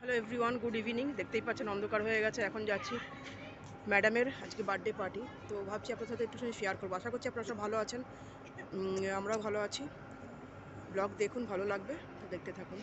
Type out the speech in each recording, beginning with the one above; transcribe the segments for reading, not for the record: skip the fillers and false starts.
Hello everyone, good evening. দেখতেই পাচ্ছেন অন্ধকার হয়ে গেছে। এখন যাচ্ছি ম্যাডামের আজকে বার্থডে পার্টি। তো ভাবছি আপনার সাথে একটু শেয়ার করবো। আশা করছি আপনারা সব ভালো আছেন, আমরাও ভালো আছি। ব্লগ দেখুন, ভালো লাগবে, তো দেখতে থাকুন।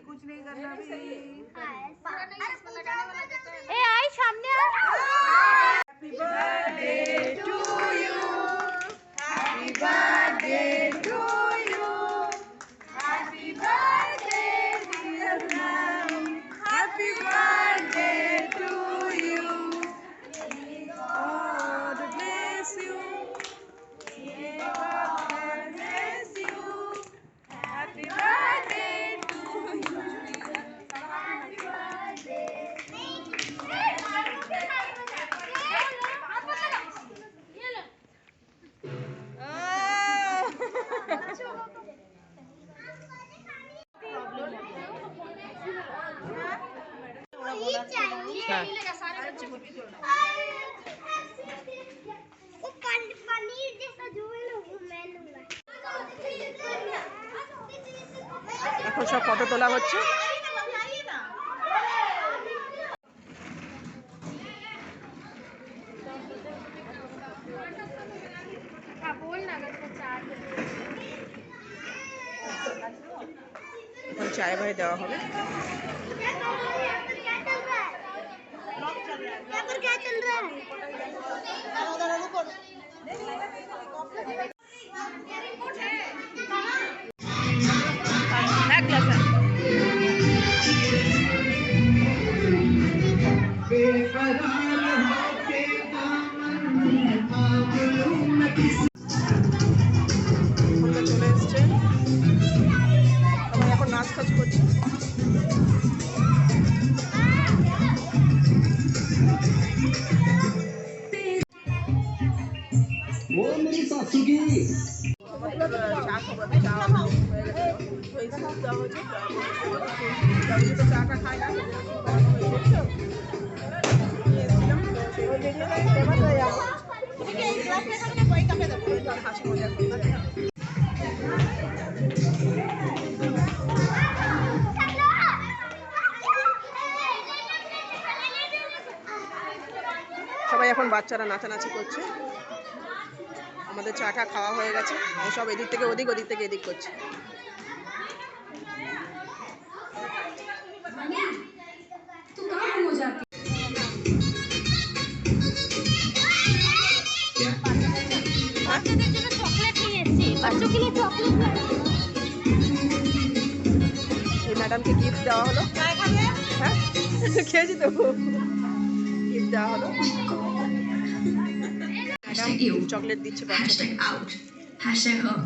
कुछ नहीं करना भी। ए आई सामने आ। Happy birthday to you. Happy birthday to you. Happy birthday dear ma'am. Happy birthday to you. God bless you. God bless you. Happy birthday to you. Happy birthday. এখন সব ফটো তোলা হচ্ছে। এখন চায় ভাই দেওয়া হবে। চলে এসছে, সবাই এখন নাচ টাচ করছে। চা খাবো, চা হয়ে গেছে, দেওয়া হয়েছে। চাটা খাই না, হাসি মজা করতে। সবাই এখন বাচ্চারা নাচানাচি করছে। আমাদের চাটা খাওয়া হয়ে গেছে, সব এদিক থেকে ওদিক, ওদিক থেকে এদিক করছে। এই ম্যাডামকে গিফট দেওয়া হলো। হ্যাঁ খেয়েছি তো, গিফট দেওয়া হলো। चॉकलेट दीजिए बाच्चाদের out #home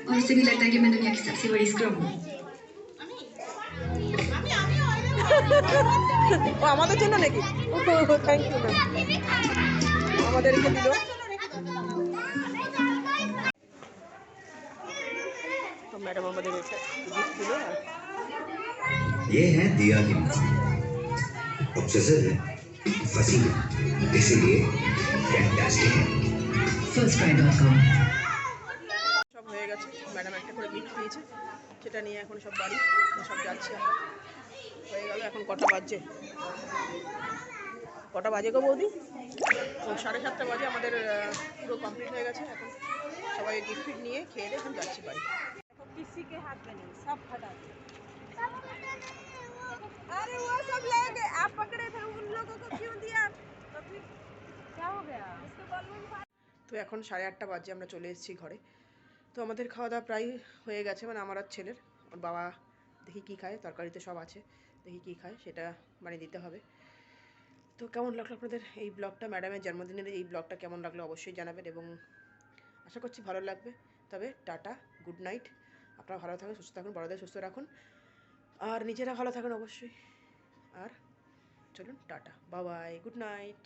और सिविल लगता है कि मैं दुनिया की सबसे बड़ी स्क्रब हूं ও আমাদের জন্য নাকি? থ্যাংক ইউ ম্যাম, আমাদেরকে দিল। তো ম্যাডাম আমাদের গিফট দিল। ये है दिया की ऑब्सेसिव है, फसी है, इसीलिए फैंटास्टिक है। firstcry.com সব হয়ে গেছে, ম্যাডাম একটা করে গিফট দিয়েছে, সেটা নিয়ে এখন সব বাড়ি সব যাচ্ছি আমরা। হয়ে গেল, এখন কটা বাজে? কটা বাজে গো বৌদি? 7:30 বাজে। আমাদের পুরো কমপ্লিট হয়ে গেছে। এখন সবাই গিফট নিয়ে খেয়ে দিয়ে এখন যাচ্ছি বাড়ি। किसी के हाथ में नहीं, सब फटा। अरे वो सब ले गए, आप पकड़े थे। তো এখন 8:30 বাজে, আমরা চলে এসেছি ঘরে। তো আমাদের খাওয়া দাওয়া প্রায় হয়ে গেছে, মানে আমার আর ছেলের। ওর বাবা দেখি কী খায়, তরকারিতে সব আছে, দেখি কী খায় সেটা বানিয়ে দিতে হবে। তো কেমন লাগলো আপনাদের এই ব্লগটা, ম্যাডামের জন্মদিনের এই ব্লগটা কেমন লাগলো অবশ্যই জানাবেন, এবং আশা করছি ভালো লাগবে। তবে টাটা, গুড নাইট। আপনারা ভালো থাকুন, সুস্থ থাকুন, বড়দের সুস্থ রাখুন, আর নিজেরা ভালো থাকুন অবশ্যই। আর চলুন tata, bye bye, good night.